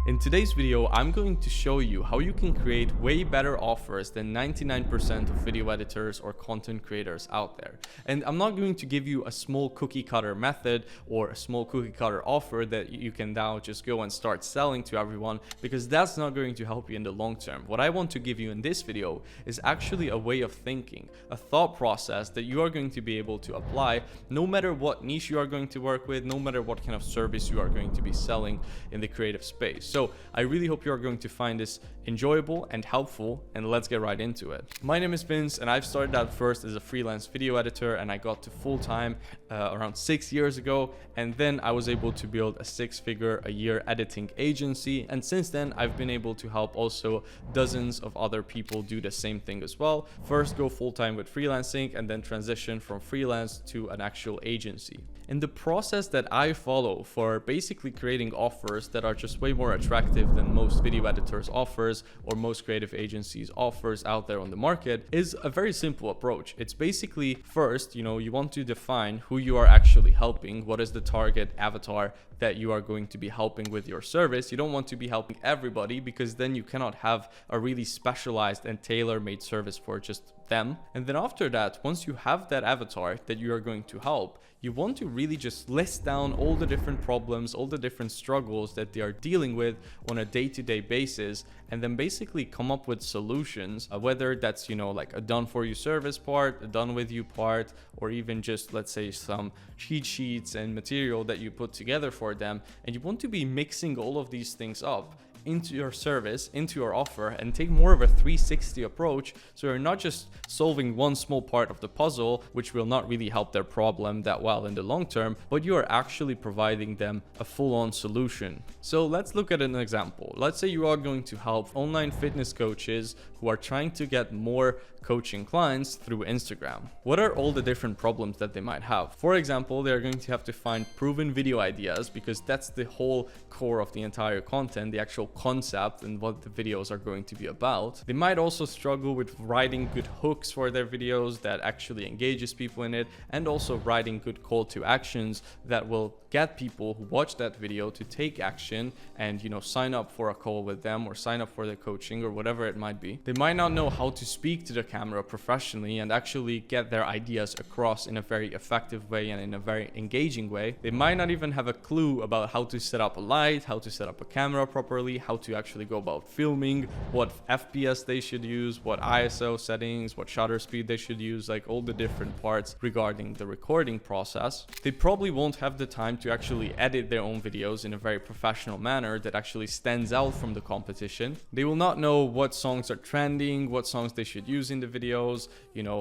In today's video, I'm going to show you how you can create way better offers than 99% of video editors or content creators out there. And I'm not going to give you a small cookie cutter method or a small cookie cutter offer that you can now just go and start selling to everyone, because that's not going to help you in the long term. What I want to give you in this video is actually a way of thinking, a thought process that you are going to be able to apply no matter what niche you are going to work with, no matter what kind of service you are going to be selling in the creative space. So I really hope you are going to find this enjoyable and helpful, and let's get right into it. My name is Vince, and I've started out first as a freelance video editor, and I got to full-time around 6 years ago, and then I was able to build a six-figure-a-year editing agency, and since then I've been able to help also dozens of other people do the same thing as well. First go full-time with freelancing, and then transition from freelance to an actual agency. And the process that I follow for basically creating offers that are just way more attractive than most video editors offers or most creative agencies offers out there on the market is a very simple approach. It's basically first, you want to define who you are actually helping. What is the target avatar that you are going to be helping with your service? You don't want to be helping everybody, because then you cannot have a really specialized and tailor-made service for just them. And then after that, once you have that avatar that you are going to help, you want to really just list down all the different problems, all the different struggles that they are dealing with on a day-to-day basis, and then basically come up with solutions, whether that's, like a done for you service part, a done with you part, or even just, let's say, some cheat sheets and material that you put together for them. And you want to be mixing all of these things up into your service, into your offer, and take more of a 360 approach, so you're not just solving one small part of the puzzle, which will not really help their problem that well in the long term, but you are actually providing them a full-on solution. So let's look at an example. Let's say you are going to help online fitness coaches who are trying to get more coaching clients through Instagram. What are all the different problems that they might have? For example, they're going to have to find proven video ideas, because that's the whole core of the entire content, the actual concept and what the videos are going to be about. They might also struggle with writing good hooks for their videos that actually engages people in it, and also writing good call to actions that will get people who watch that video to take action and sign up for a call with them or sign up for the coaching or whatever it might be. They might not know how to speak to the camera professionally and actually get their ideas across in a very effective way and in a very engaging way. They might not even have a clue about how to set up a light, how to set up a camera properly, how to actually go about filming, what FPS they should use, what ISO settings, what shutter speed they should use, like all the different parts regarding the recording process. They probably won't have the time to actually edit their own videos in a very professional manner that actually stands out from the competition. They will not know what songs are trending, what songs they should use in the videos,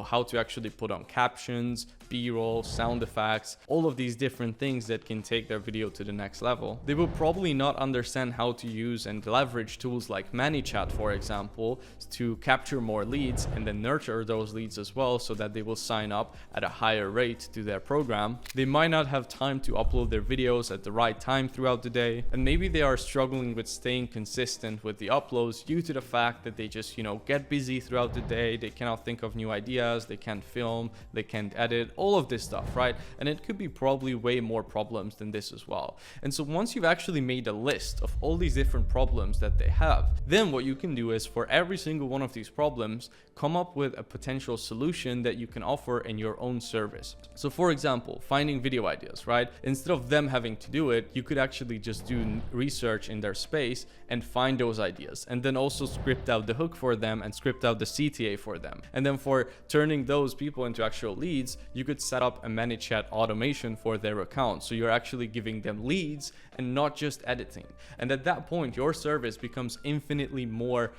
how to actually put on captions, B-roll, sound effects, all of these different things that can take their video to the next level. They will probably not understand how to use and leverage tools like ManyChat, for example, to capture more leads and then nurture those leads as well, so that they will sign up at a higher rate to their program. They might not have time to upload their videos at the right time throughout the day, and maybe they are struggling with staying consistent with the uploads due to the fact that they just get busy throughout the day. They cannot think of new ideas, they can't film, they can't edit, all of this stuff, right? And it could be probably way more problems than this as well. And so once you've actually made a list of all these different problems that they have, then what you can do is, for every single one of these problems, come up with a potential solution that you can offer in your own service. So for example, finding video ideas, right? Instead of them having to do it, you could actually just do research in their space and find those ideas, and then also script out the hook for them and script out the CTA for them. And then for turning those people into actual leads, you could set up a ManyChat automation for their account, so you're actually giving them leads and not just editing. And at that point, your service becomes infinitely more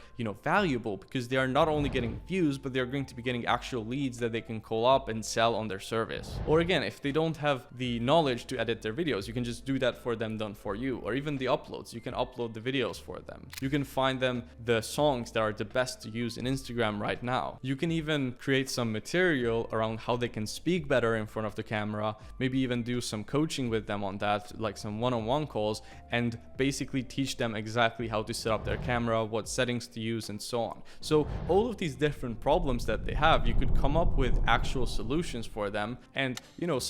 valuable, because they are not only getting views, but they're going to be getting actual leads that they can call up and sell on their service. Or again, if they don't have the knowledge to edit their videos, you can just do that for them, done for you. Or even the uploads, you can upload the videos for them. You can find them the songs that are the best to use in Instagram right now. You can even create some material around how they can speak better in front of the camera, maybe even do some coaching with them on that, like some one-on-one calls, and basically teach them exactly exactly how to set up their camera, what settings to use, and so on. So all of these different problems that they have, you could come up with actual solutions for them. And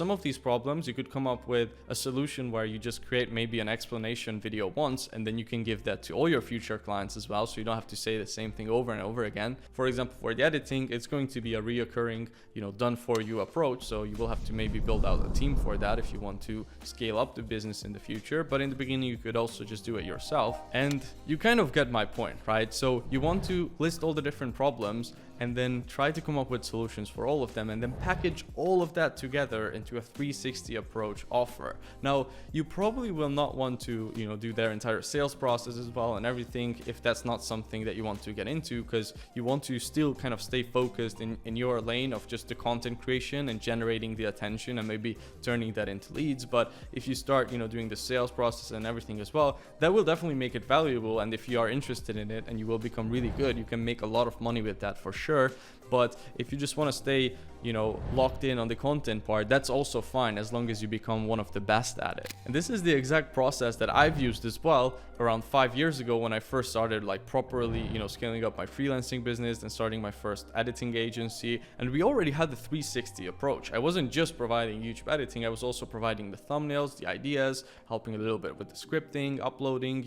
some of these problems, you could come up with a solution where you just create maybe an explanation video once, and then you can give that to all your future clients as well, so you don't have to say the same thing over and over again. For example, for the editing, it's going to be a reoccurring, done for you approach, so you will have to maybe build out a team for that if you want to scale up the business in the future. But in the beginning, you could also just do it yourself. And you kind of get my point, right? So you want to list all the different problems and then try to come up with solutions for all of them, and then package all of that together into a 360 approach offer. Now, you probably will not want to, do their entire sales process as well and everything if that's not something that you want to get into, because you want to still kind of stay focused in your lane of just the content creation and generating the attention and maybe turning that into leads. But if you start, doing the sales process and everything as well, that will definitely make it valuable. And if you are interested in it and you will become really good, you can make a lot of money with that for sure. But if you just want to stay, locked in on the content part, that's also fine, as long as you become one of the best at it. And this is the exact process that I've used as well around 5 years ago when I first started properly, scaling up my freelancing business and starting my first editing agency. And we already had the 360 approach. I wasn't just providing YouTube editing, I was also providing the thumbnails, the ideas, helping a little bit with the scripting, uploading,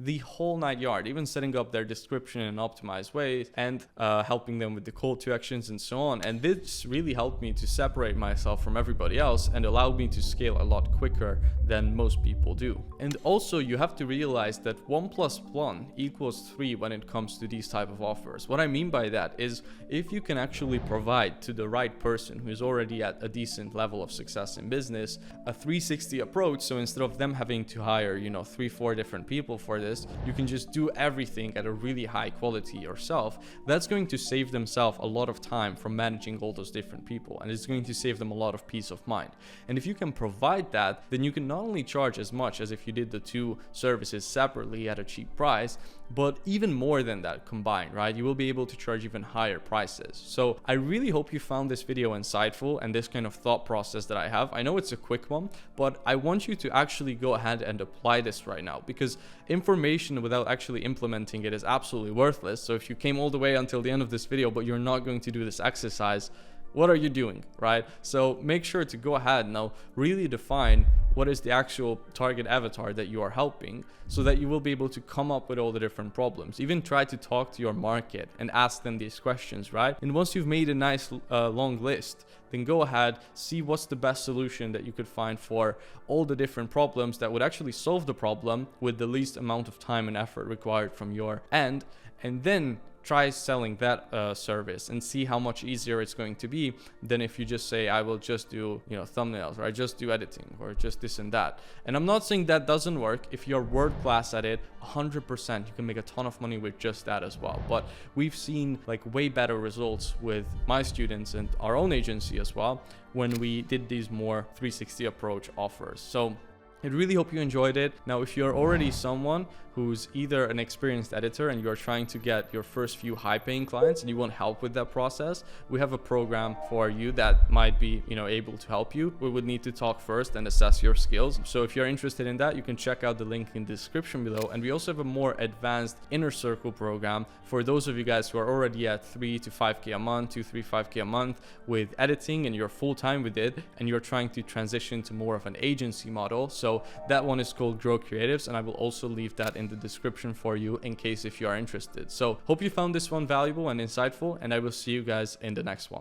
the whole 9 yards, even setting up their description in an optimized way, and helping them with the call to actions and so on. And this really helped me to separate myself from everybody else and allowed me to scale a lot quicker than most people do. And also, you have to realize that 1 + 1 = 3 when it comes to these type of offers. What I mean by that is, if you can actually provide to the right person who is already at a decent level of success in business a 360 approach, so instead of them having to hire 3-4 different people for this, you can just do everything at a really high quality yourself. That's going to save themselves a lot of time from managing all those different people, and it's going to save them a lot of peace of mind. And if you can provide that, then you can not only charge as much as if you did the two services separately at a cheap price, but even more than that combined, right? You will be able to charge even higher prices. So I really hope you found this video insightful and this kind of thought process that I have. I know it's a quick one, but I want you to actually go ahead and apply this right now, because information without actually implementing it is absolutely worthless. So if you came all the way until the end of this video, but you're not going to do this exercise, what are you doing, right? So make sure to go ahead now, really define what is the actual target avatar that you are helping, so that you will be able to come up with all the different problems. Even try to talk to your market and ask them these questions, right? And once you've made a nice long list, then go ahead, see what's the best solution that you could find for all the different problems that would actually solve the problem with the least amount of time and effort required from your end, and then try selling that service and see how much easier it's going to be than if you just say, I will just do thumbnails, or I just do editing, or just this and that. And I'm not saying that doesn't work. If you're world class at it, 100% you can make a ton of money with just that as well. But we've seen way better results with my students and our own agency as well when we did these more 360 approach offers. So I really hope you enjoyed it. Now, if you're already someone who's either an experienced editor and you're trying to get your first few high-paying clients and you want help with that process, we have a program for you that might be, able to help you. We would need to talk first and assess your skills. So if you're interested in that, you can check out the link in the description below. And we also have a more advanced inner circle program for those of you guys who are already at 3 to 5K a month, 2-3-5K a month with editing, and you're full-time with it, and you're trying to transition to more of an agency model. So that one is called Grow Creatives, and I will also leave that in the description for you in case if you are interested. So hope you found this one valuable and insightful, and I will see you guys in the next one.